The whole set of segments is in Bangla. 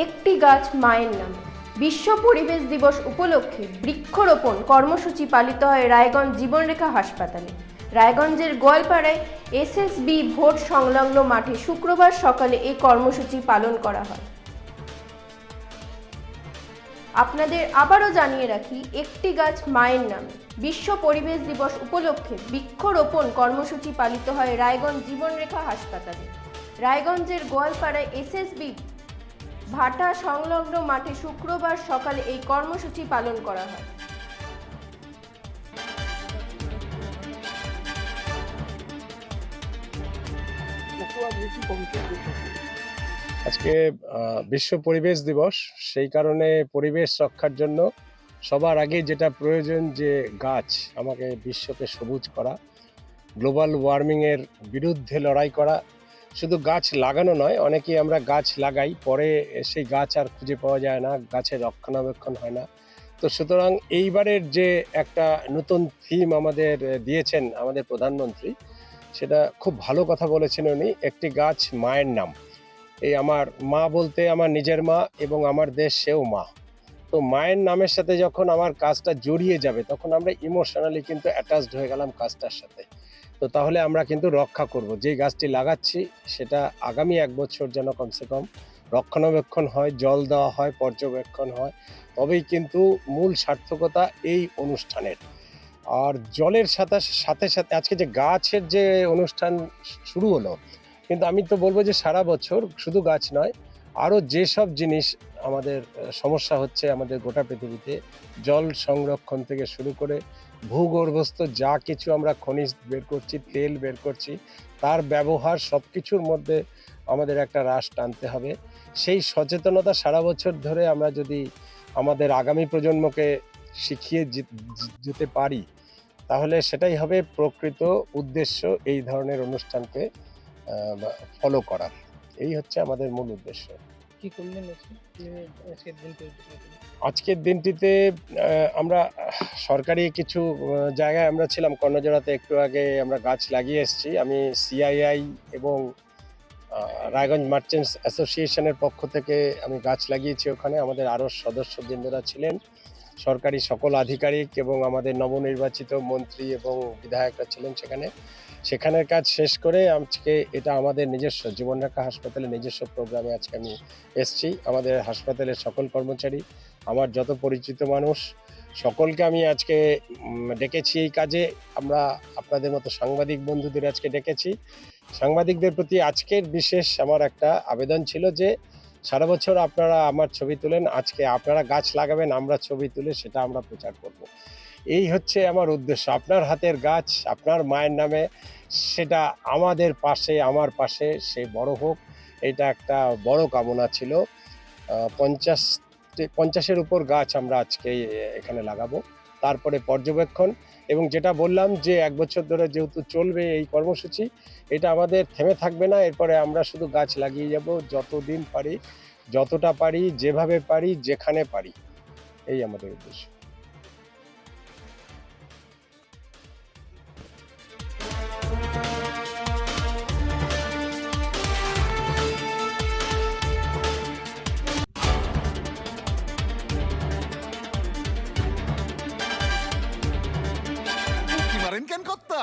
একটি গাছ মায়ের নামে। বিশ্ব পরিবেশ দিবস উপলক্ষে বৃক্ষরোপণ কর্মসূচি পালিত হয় রায়গঞ্জ জীবনরেখা হাসপাতালে। রায়গঞ্জের গোয়ালপাড়ায় এসএসবি ভোট সংলগ্ন মাঠে শুক্রবার সকালে এই কর্মসূচি পালন করা হয়। আপনাদের আবারও জানিয়ে রাখি, একটি গাছ মায়ের নামে। বিশ্ব পরিবেশ দিবস উপলক্ষে বৃক্ষরোপণ কর্মসূচি পালিত হয় রায়গঞ্জ জীবনরেখা হাসপাতালে। রায়গঞ্জের গোয়ালপাড়ায় এসএসবি ভাটা সংলগ্ন মাঠে শুক্রবার সকালে এই কর্মসূচি পালন করা হয়। আজকে বিশ্ব পরিবেশ দিবস, সেই কারণে পরিবেশ রক্ষার জন্য সবার আগে যেটা প্রয়োজন যে গাছ, আমাকে বিশ্বকে সবুজ করা, গ্লোবাল ওয়ার্মিংয়ের বিরুদ্ধে লড়াই করা। শুধু গাছ লাগানো নয়, অনেকেই আমরা গাছ লাগাই, পরে সেই গাছ আর খুঁজে পাওয়া যায় না, গাছের রক্ষণাবেক্ষণ হয় না। তো সুতরাং এইবারের যে একটা নতুন থিম আমাদের দিয়েছেন আমাদের প্রধানমন্ত্রী, সেটা খুব ভালো কথা বলেছেন উনি, একটি গাছ মায়ের নাম। এই আমার মা বলতে আমার নিজের মা এবং আমার দেশ সেও মা। তো মায়ের নামের সাথে যখন আমার কাজটা জড়িয়ে যাবে, তখন আমরা ইমোশনালি কিন্তু অ্যাটাচড হয়ে গেলাম কাজটার সাথে। তো তাহলে আমরা কিন্তু রক্ষা করব। যেই গাছটি লাগাচ্ছি সেটা আগামী 1 বছর যেন কমসে কম রক্ষণাবেক্ষণ হয়, জল দেওয়া হয়, পর্যবেক্ষণ হয়, তবেই কিন্তু মূল সার্থকতা এই অনুষ্ঠানের। আর জলের সাথে সাথে সাথে আজকে যে গাছের যে অনুষ্ঠান শুরু হলো, কিন্তু আমি তো বলবো যে সারা বছর শুধু গাছ নয়, আরও যেসব জিনিস আমাদের সমস্যা হচ্ছে আমাদের গোটা পৃথিবীতে, জল সংরক্ষণ থেকে শুরু করে ভূগর্ভস্থ যা কিছু আমরা খনিজ বের করছি, তেল বের করছি, তার ব্যবহার সব কিছুর মধ্যে আমাদের একটা হ্রাস টানতে হবে। সেই সচেতনতা সারা বছর ধরে আমরা যদি আমাদের আগামী প্রজন্মকে শিখিয়ে যেতে পারি, তাহলে সেটাই হবে প্রকৃত উদ্দেশ্য এই ধরনের অনুষ্ঠানকে ফলো করার। এই হচ্ছে আমাদের মূল উদ্দেশ্য। কি করলেন আজকের দিনটিতে আমরা সরকারি কিছু জায়গায় আমরা ছিলাম, কর্ণজোড়াতে একটু আগে আমরা গাছ লাগিয়ে এসেছি। আমি সিআইআই এবং রায়গঞ্জ মার্চেন্টস অ্যাসোসিয়েশনের পক্ষ থেকে আমি গাছ লাগিয়েছি। ওখানে আমাদের আরও সদস্যবৃন্দরা ছিলেন, সরকারি সকল আধিকারিক এবং আমাদের নবনির্বাচিত মন্ত্রী এবং বিধায়করা ছিলেন সেখানের কাজ শেষ করে আজকে এটা আমাদের নিজস্ব জীবনরেখা হাসপাতালের নিজস্ব প্রোগ্রামে আজকে আমি এসেছি। আমাদের হাসপাতালের সকল কর্মচারী, আমার যত পরিচিত মানুষ, সকলকে আমি আজকে ডেকেছি এই কাজে। আমরা আপনাদের মতো সাংবাদিক বন্ধুদের আজকে ডেকেছি। সাংবাদিকদের প্রতি আজকের বিশেষ আমার একটা আবেদন ছিল যে সারা বছর আপনারা আমার ছবি তুলেন, আজকে আপনারা গাছ লাগাবেন, আমরা ছবি তুলে সেটা আমরা প্রচার করব। এই হচ্ছে আমার উদ্দেশ্য। আপনার হাতের গাছ আপনার মায়ের নামে, সেটা আমাদের পাশে, আমার পাশে সে বড় হোক, এটা একটা বড় কামনা ছিল। 50-এর উপর গাছ আমরা আজকে এখানে লাগাবো। তারপরে পর্যবেক্ষণ, এবং যেটা বললাম যে 1 বছর ধরে যেহেতু চলবে এই কর্মসূচি, এটা আমাদের থেমে থাকবে না। এরপরে আমরা শুধু গাছ লাগিয়ে যাব যতদিন পারি, যতটা পারি, যেভাবে পারি, যেখানে পারি। এই আমাদের উদ্দেশ্য। কেন কর্তা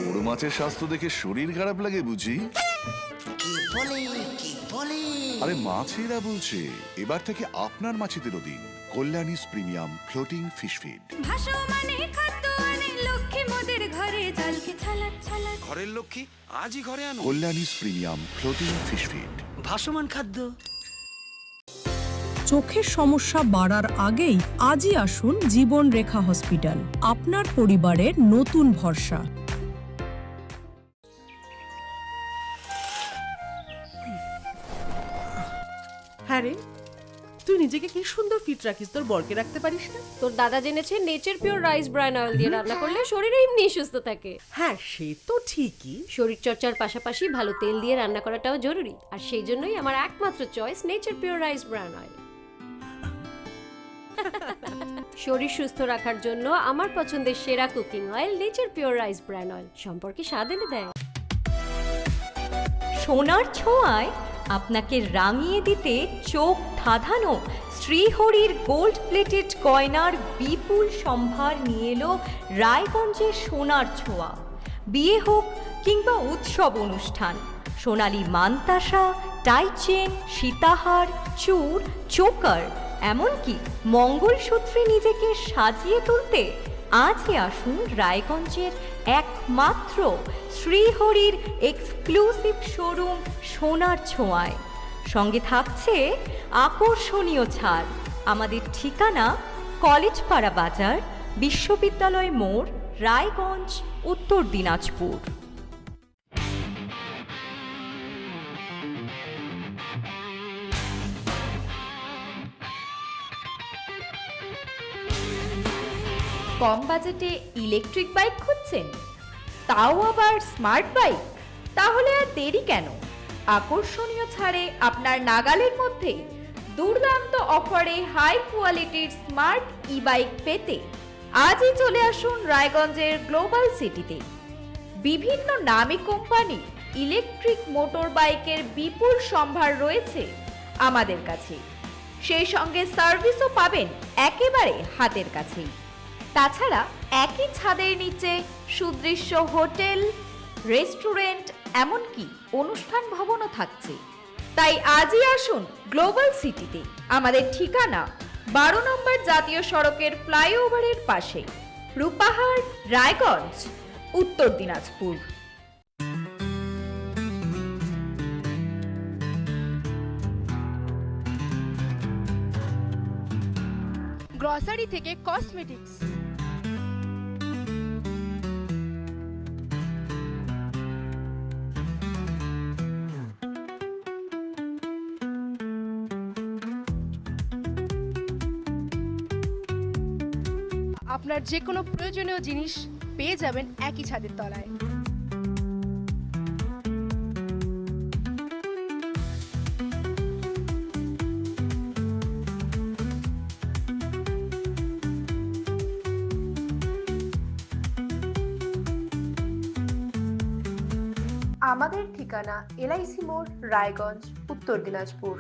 বড় মাছের স্বাস্থ্য দেখে শরীর খারাপ লাগে বুঝি? আরে মাছেরা বলছে, এবার থেকে আপনার মাছেদেরও দিন কল্যাণীস প্রিমিয়াম ফ্লোটিং ফিশ ফিড। ঘরের লক্ষ্মী আজই ঘরে আনো কল্যাণীস প্রিমিয়াম ফ্লোটিং ফিশ ফিড, ভাসমান খাদ্য। চোখের সমস্যা বাড়ার আগেই আজই আসুন জীবনরেখা হসপিটাল, আপনার পরিবারের নতুন ভরসা। হ্যাঁ রে, তুই নিজেকে কি সুন্দর ফিট রাখিস, তোর বরকে রাখতে পারিস না? তোর দাদা জেনেছে Nature Pure rice bran oil দিয়ে রান্না করলে শরীর এমনি সুস্থ থাকে। হ্যাঁ সে তো ঠিকই, শরীর চর্চার পাশাপাশি ভালো তেল দিয়ে রান্না করাটাও জরুরি, আর সেই জন্যই আমার একমাত্র choice nature Pure rice bran oil. শরীর সুস্থ রাখার জন্য আমার পছন্দের সেরা cooking oil nature Pure rice bran oil, সম্পর্কে স্বাদ এনে দেয়। সোনার ছোঁয়ায় আপনাকে রাঙিয়ে দিতে চোখ ধাঁধানো শ্রীহরির গোল্ড প্লেটেড গয়নার বিপুল সম্ভার নিয়ে এলো রায়গঞ্জের সোনার ছোঁয়া। বিয়ে হোক কিংবা উৎসব অনুষ্ঠান, সোনালী মানতাসা, টাইচেন, সীতাহার, চূড়, চোকার, এমনকি মঙ্গলসূত্রে নিজেকে সাজিয়ে তুলতে আজই আসুন রায়গঞ্জের একমাত্র শ্রীহরির এক্সক্লুসিভ শোরুম সোনার ছোঁয়ায়। সঙ্গে থাকছে আকর্ষণীয় ছাড়। আমাদের ঠিকানা কলেজপাড়া বাজার, বিশ্ববিদ্যালয় মোড়, রায়গঞ্জ, উত্তর দিনাজপুর। কম বাজেটে ইলেকট্রিক বাইক খুঁজছেন, তাও আবার স্মার্ট বাইক? তাহলে আর দেরি কেন? আকর্ষণীয় ছাড়ে আপনার নাগালের মধ্যে দুর্দান্ত অফারে হাই কোয়ালিটির স্মার্ট ই বাইক পেতে আজই চলে আসুন রায়গঞ্জের গ্লোবাল সিটিতে। বিভিন্ন নামী কোম্পানি ইলেকট্রিক মোটর বাইকের বিপুল সম্ভার রয়েছে আমাদের কাছে। সেই সঙ্গে সার্ভিসও পাবেন একেবারে হাতের কাছেই। তাছাড়া একই ছাদের নিচে সুদৃশ্য হোটেল, রেস্টুরেন্ট, এমনকি অনুষ্ঠান ভবনও থাকছে। তাই আজই আসুন গ্লোবাল সিটিতে। আমাদের ঠিকানা 12 নম্বর জাতীয় সড়কের ফ্লাইওভারের পাশে, রূপাহার, রায়গঞ্জ, উত্তর দিনাজপুর। গ্রসারি থেকে কসমেটিক্স, আপনার যে কোনো প্রয়োজনীয় জিনিস পেয়ে যাবেন একই ছাদের তলায়। আমাদের ঠিকানা LIC মোড়, রায়গঞ্জ, উত্তর দিনাজপুর।